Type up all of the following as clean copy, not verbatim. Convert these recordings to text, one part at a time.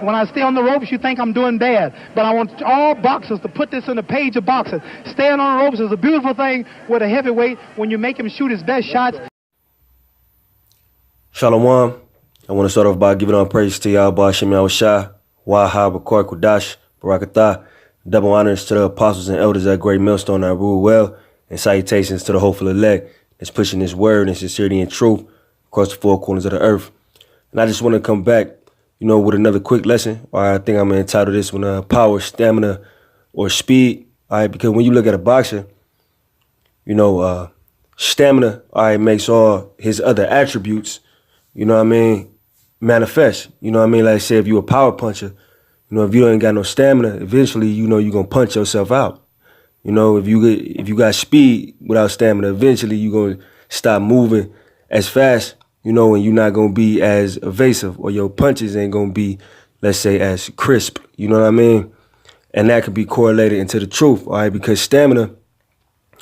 When I stay on the ropes, you think I'm doing bad. But I want all boxers to put this in the page of boxing. Staying on the ropes is a beautiful thing with a heavyweight when you make him shoot his best shots. Shalom. I want to start off by giving all praise to Yahweh Hashem Yahushua, Wahab, Bakar, Kudash, Barakatah. Double honors to the apostles and elders at Great Millstone that rule well, and salutations to the hopeful elect that's pushing this word and sincerity and truth across the four corners of the earth. And I just want to come back, with another quick lesson. I think I'm going to entitle this one Power, Stamina, or Speed. All right, because when you look at a boxer, stamina, makes all his other attributes, manifest. Like I say, if you're a power puncher, if you ain't got no stamina, eventually, you're going to punch yourself out. If you got speed without stamina, eventually you're going to stop moving as fast, and you're not going to be as evasive, or your punches ain't going to be, let's say, as crisp. You know what I mean? And that could be correlated into the truth, all right? Because stamina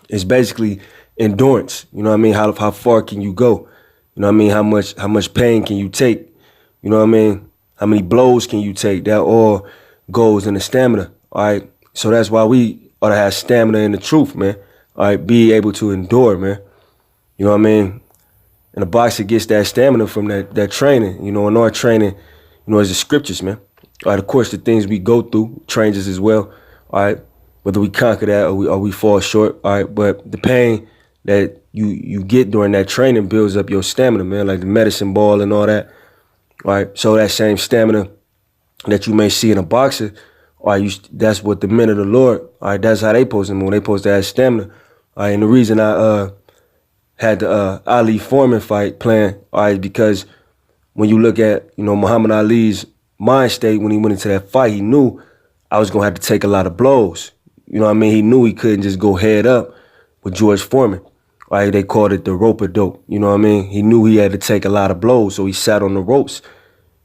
is basically endurance. How far can you go? How much pain can you take? How many blows can you take? That all goes in the stamina, all right? So that's why we ought to have stamina in the truth, man. All right, be able to endure, man. And a boxer gets that stamina from that training. In our training, is the scriptures, man. All right, of course, the things we go through trains us as well, all right? Whether we conquer that or we fall short, all right? But the pain that you get during that training builds up your stamina, man, like the medicine ball and all that. All right, so that same stamina that you may see in a boxer, all right, that's what the men of the Lord, all right, that's how they supposed to move. When they supposed to have stamina. All right, and the reason I had the Ali Foreman fight planned, all right, because when you look at, Muhammad Ali's mind state when he went into that fight, he knew I was going to have to take a lot of blows. He knew he couldn't just go head up with George Foreman. All right, they called it the rope-a-dope. He knew he had to take a lot of blows, so he sat on the ropes,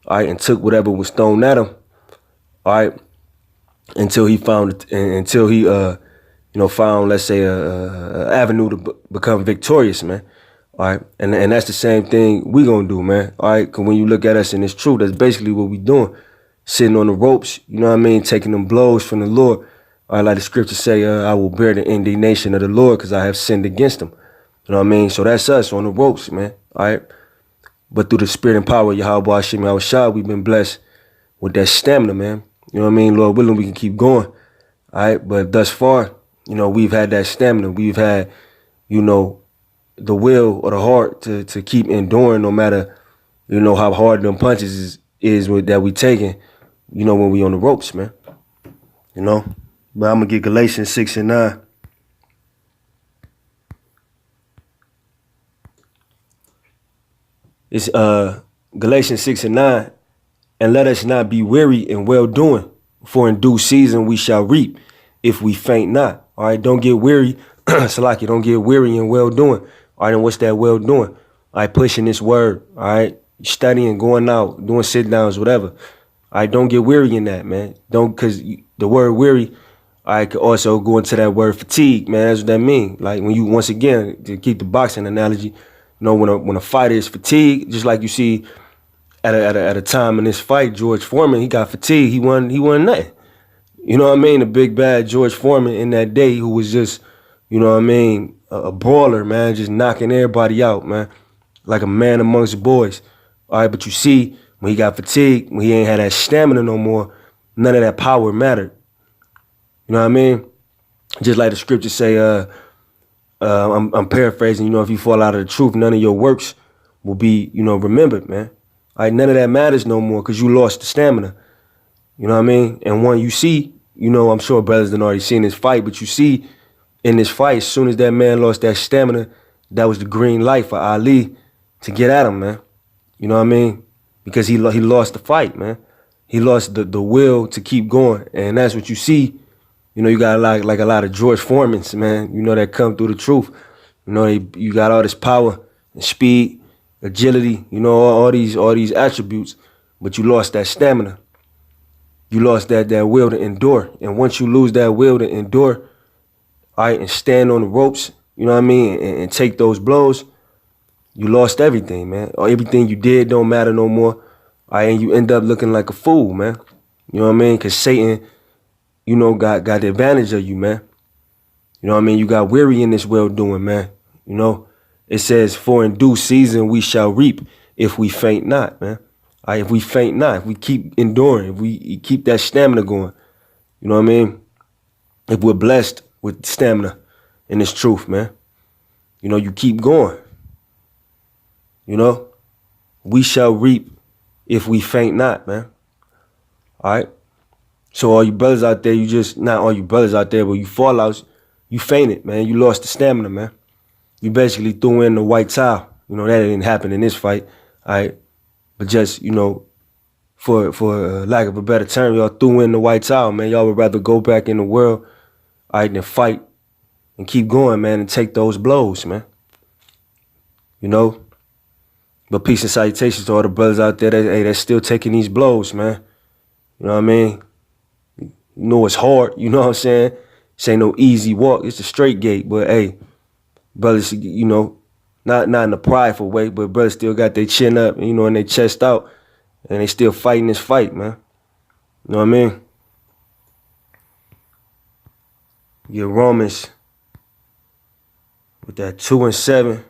all right, and took whatever was thrown at him, all right, until he found, found, let's say, a avenue to become victorious, man. All right, and that's the same thing we gonna do, man. All right, because when you look at us in this truth, that's basically what we doing, sitting on the ropes. Taking them blows from the Lord. All right, like the scriptures say, I will bear the indignation of the Lord because I have sinned against him. So that's us on the ropes, man. All right. But through the spirit and power of Yahweh Hashem Yahushua, we've been blessed with that stamina, man. Lord willing, we can keep going. All right. But thus far, we've had that stamina. We've had, the will or the heart to keep enduring no matter, how hard them punches is that we taking, when we on the ropes, man. But I'm going to get Galatians 6:9. It's Galatians 6:9, and let us not be weary in well doing, for in due season we shall reap if we faint not. All right, don't get weary, Salaki, don't get weary in well doing. All right, and what's that well doing? All right, pushing this word. All right, studying, going out, doing sit downs, whatever. All right, don't get weary in that, man. Because the word weary, I could also go into that word fatigue, man. That's what that means. Like when you, once again, to keep the boxing analogy. When a fighter is fatigued, just like you see at a time in this fight, George Foreman, he got fatigued. He won nothing. The big bad George Foreman in that day, who was just, a brawler, man, just knocking everybody out, man, like a man amongst the boys. All right, but you see, when he got fatigued, when he ain't had that stamina no more, none of that power mattered. Just like the scriptures say, I'm paraphrasing, if you fall out of the truth, none of your works will be, remembered, man. All right, none of that matters no more because you lost the stamina. And when you see, I'm sure brothers done already seen this fight, but you see in this fight, as soon as that man lost that stamina, that was the green light for Ali to get at him, man. Because he lost the fight, man. He lost the will to keep going. And that's what you see. You got like a lot of George Foremans, man, that come through the truth. You got all this power and speed, agility, all these attributes, but you lost that stamina. You lost that will to endure. And once you lose that will to endure, all right, and stand on the ropes, and take those blows, you lost everything, man. Or everything you did don't matter no more. All right, and you end up looking like a fool, man. You know what I mean? Because Satan, you know, got the advantage of you, man. You know what I mean? You got weary in this well-doing, man. You know, it says, for in due season we shall reap if we faint not, man. All right, if we faint not, if we keep enduring, if we keep that stamina going, you know what I mean? If we're blessed with stamina in this truth, man, you know, you keep going. You know, we shall reap if we faint not, man. All right. So all you brothers out there, you just, not all you brothers out there, but you fall out, you fainted, man. You lost the stamina, man. You basically threw in the white towel. You know, that didn't happen in this fight. All right. But just, you know, for lack of a better term, y'all threw in the white towel, man. Y'all would rather go back in the world, all right, than fight and keep going, man, and take those blows, man. You know? But peace and salutations to all the brothers out there that's still taking these blows, man. You know what I mean? You know it's hard, you know what I'm saying? This ain't no easy walk, it's a straight gate. But hey, brothers, you know, not in a prideful way, but brothers still got their chin up, you know, and their chest out, and they still fighting this fight, man. You know what I mean? Your Romans with that 2 and 7.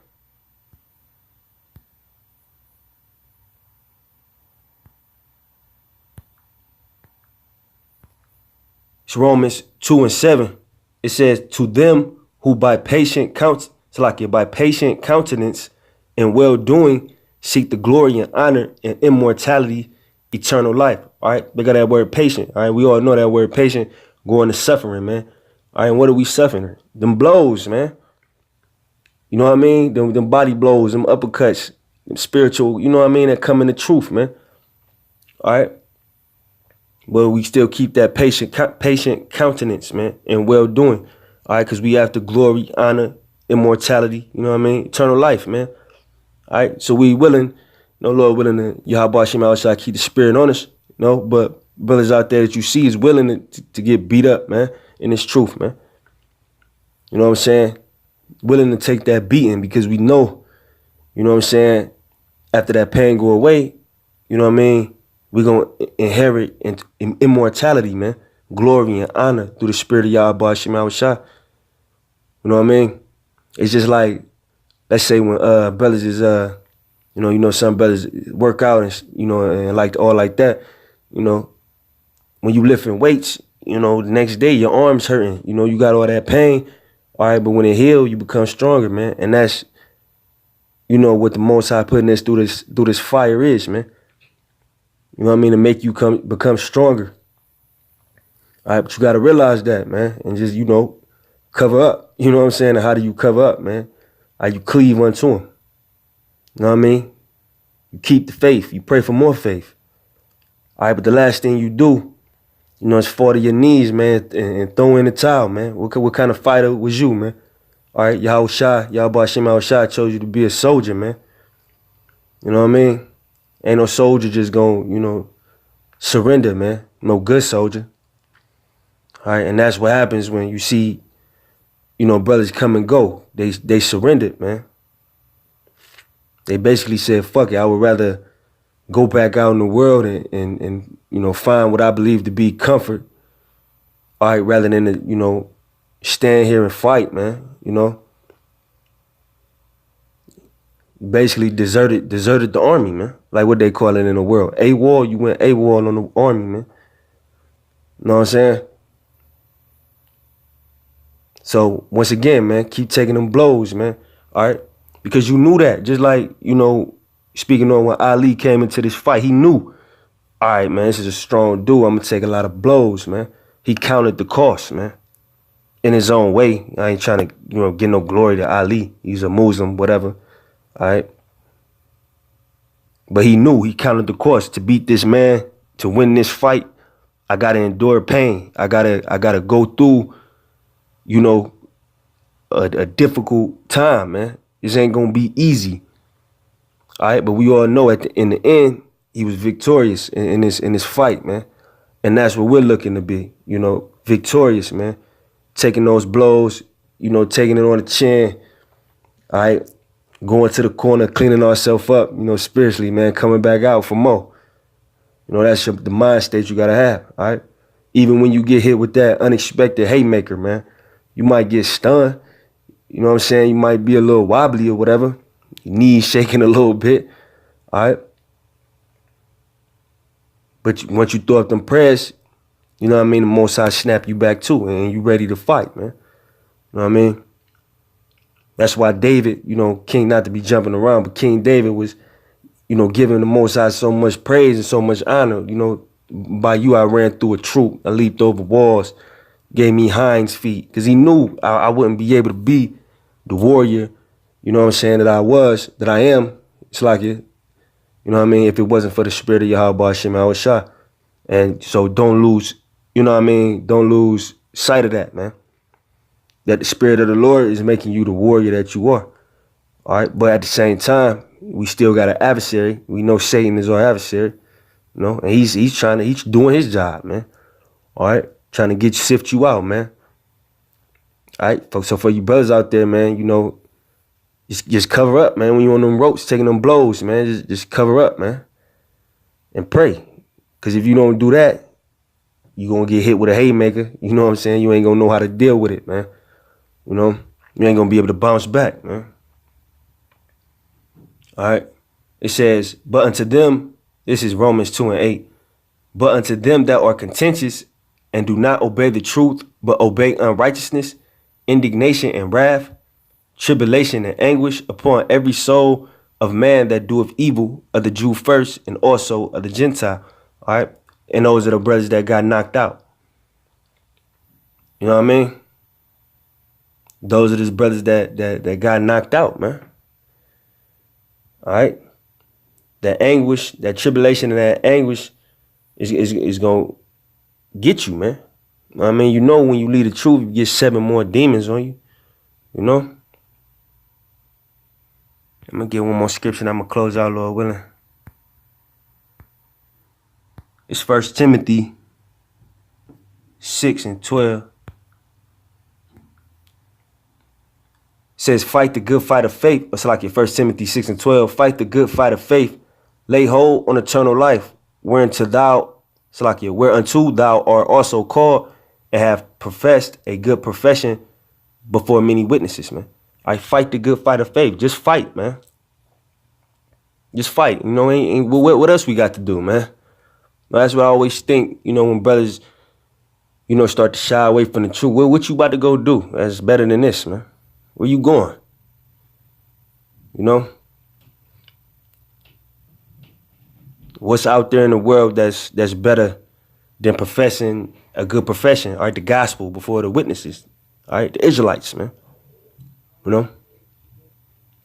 It's Romans 2 and 7. It says, to them who by patient countenance and well-doing seek the glory and honor and immortality, eternal life. All right, they got that word patient. All right, we all know that word patient going to suffering, man. All right, and what are we suffering? Them blows, man. You know what I mean? Them body blows, them uppercuts, them spiritual, you know what I mean, that come in the truth, man. All right. But we still keep that patient countenance, man, and well-doing. All right, because we have the glory, honor, immortality, you know what I mean? Eternal life, man. All right, so we willing, no Lord willing to Yahweh Shem outside keep the spirit on us, you know, but brothers out there that you see is willing to get beat up, man, in this truth, man. You know what I'm saying? Willing to take that beating because we know, you know what I'm saying, after that pain go away, you know what I mean, we're going to inherit immortality, man, glory and honor through the spirit of Yahweh Shem outside. You know what I mean? It's just like, let's say when brothers is, you know, some brothers work out and, you know, and like all like that, you know, when you lifting weights, you know, the next day your arms hurting, you know, you got all that pain, all right, but when it heals, you become stronger, man, and that's, you know, what the Most High putting us through this fire is, man. You know what I mean? To make you become stronger. All right, but you got to realize that, man, and just, you know, cover up. You know what I'm saying? And how do you cover up, man? How you cleave unto him. You know what I mean? You keep the faith. You pray for more faith. All right, but the last thing you do, you know, is fall to your knees, man, and throw in the towel, man. What kind of fighter was you, man? All right, Yahweh Shai chose you to be a soldier, man. You know what I mean? Ain't no soldier just gonna, you know, surrender, man. No good soldier. All right, and that's what happens when you see, you know, brothers come and go. They surrendered, man. They basically said, fuck it, I would rather go back out in the world and you know, find what I believe to be comfort, all right, rather than to, you know, stand here and fight, man, you know. Basically deserted the army, man. Like what they call it in the world. AWOL, you went AWOL on the army, man. You know what I'm saying? So once again, man, keep taking them blows, man. All right? Because you knew that. Just like, you know, speaking on when Ali came into this fight, he knew, all right, man, this is a strong dude. I'm going to take a lot of blows, man. He counted the cost, man. In his own way. I ain't trying to, you know, get no glory to Ali. He's a Muslim, whatever. All right. But he knew, he counted the cost to beat this man, to win this fight. I gotta endure pain. I gotta go through, you know, a difficult time, man. This ain't gonna be easy. All right, but we all know in the end, he was victorious in this fight, man. And that's what we're looking to be, you know, victorious, man. Taking those blows, you know, taking it on the chin. All right. Going to the corner, cleaning ourselves up, you know, spiritually, man, coming back out for more. You know, that's the mind state you got to have, all right? Even when you get hit with that unexpected haymaker, man, you might get stunned. You know what I'm saying? You might be a little wobbly or whatever. Your knees shaking a little bit, all right? But once you throw up them prayers, you know what I mean, the Most High snap you back too, and you ready to fight, man. You know what I mean? That's why David, you know, King, not to be jumping around, but King David was, you know, giving the Most High so much praise and so much honor. You know, by you I ran through a troop, I leaped over walls, gave me hinds feet, because he knew I wouldn't be able to be the warrior, you know what I'm saying, that I am. It's like it, you know what I mean, if it wasn't for the spirit of Yahweh Hashem Yahushua. And so don't lose, you know what I mean, don't lose sight of that, man. That the spirit of the Lord is making you the warrior that you are. All right. But at the same time, we still got an adversary. We know Satan is our adversary, you know, and he's doing his job, man. All right. Trying to sift you out, man. All right. So for you brothers out there, man, you know, just cover up, man. When you're on them ropes, taking them blows, man, just cover up, man. And pray. Because if you don't do that, you're going to get hit with a haymaker. You know what I'm saying? You ain't going to know how to deal with it, man. You know, you ain't going to be able to bounce back, man. All right. It says, but unto them, this is Romans 2:8. But unto them that are contentious and do not obey the truth, but obey unrighteousness, indignation and wrath, tribulation and anguish upon every soul of man that doeth evil, of the Jew first, and also of the Gentile. All right. And those are the brothers that got knocked out. You know what I mean? Those are the brothers that got knocked out, man. All right. That anguish, that tribulation and that anguish is going to get you, man. You know what I mean? You know, when you leave the truth, you get 7 more demons on you. You know? I'm going to get one more scripture and I'm going to close out, Lord willing. It's 1 Timothy 6:12. It says, fight the good fight of faith. It's like your 1 Timothy 6:12. Fight the good fight of faith. Lay hold on eternal life, whereunto thou art also called, and have professed a good profession before many witnesses, man. I fight the good fight of faith. Just fight, man. Just fight. You know, what else we got to do, man? That's what I always think, you know, when brothers, you know, start to shy away from the truth. What you about to go do that's better than this, man? Where you going? You know? What's out there in the world that's better than professing a good profession, all right, the gospel before the witnesses, all right, the Israelites, man. You know?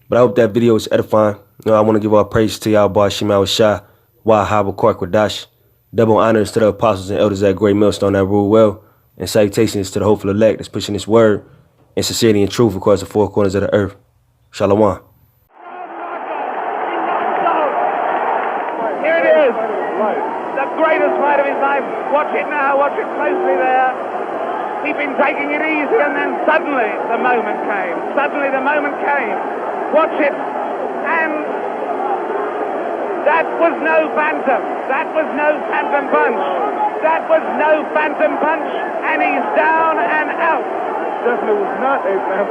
But I hope that video is edifying. You know, I want to give all praise to Yahweh Hashem Yahushua, Wahab Kwadash. Double honors to the apostles and elders at Great Millstone that rule well, and salutations to the hopeful elect that's pushing this word in sincerity and truth across the 4 corners of the earth. Shalom. Here it is, the greatest fight of his life. Watch it now, watch it closely there. He'd been taking it easy, and then suddenly the moment came. Watch it, and that was no phantom. That was no phantom punch. That was no phantom punch, and he's down and out. Definitely was not a phantom.